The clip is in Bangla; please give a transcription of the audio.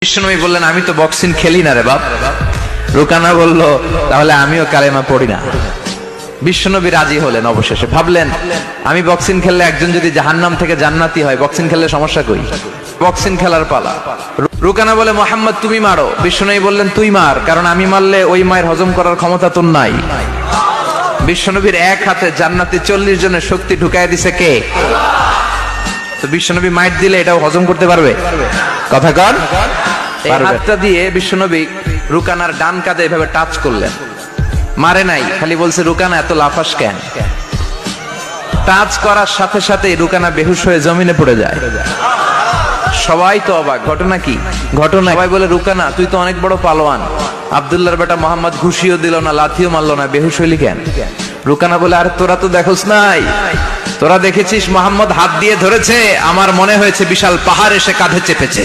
বিশ্বনবী বললেন, আমি তো বক্সিং খেলি না রে বাপ। রুকানা বলল, তাহলে আমিও কালেমা পড়ি না। বিশ্বনবী রাজি হলেন। অবশেষে ভাবলেন, আমি বক্সিং খেললে একজন যদি জাহান্নাম থেকে জান্নাতি হয়, বক্সিং খেললে সমস্যা কই? বক্সিং খেলার পালা। রুকানা বলে, মোহাম্মদ তুমি মারো। বিশ্বনবী বললেন, তুই মার, কারণ আমি মারলে ওই মায়ের হজম করার ক্ষমতা তোর নাই। বিশ্বনবীর এক হাতে জান্নাতি 40 জনের শক্তি ঢুকায় দিছে কে? তো বিশ্বনবী মাইট দিলে এটাও হজম করতে পারবে? কথা কর। এই হাতটা দিয়ে বিশ্বনবী রুকানার ডান কাঁধে এভাবে টাচ করলেন। মারে নাই, খালি বলছে, রুকানা এত লাফাস কেন? টাচ করার সাথে সাথে রুকানা বেহুশ হয়ে জমিনে পড়ে যায়। সবাই তো অবাক। ঘটনা কি? ঘটনা সবাই বলে, রুকানা তুই তো অনেক বড় পালোয়ান, আব্দুল্লাহর বেটা মোহাম্মদ ঘুষিও দিল না, লাথিও মারলো না, বেহুশ হইলি কেন? রুকানা বলে, আর তোরা তো দেখোস নাই, তোরা দেখেছিস মোহাম্মদ হাত দিয়ে ধরেছে, আমার মনে হয়েছে বিশাল পাহাড় এসে কাঁধে চেপেছে।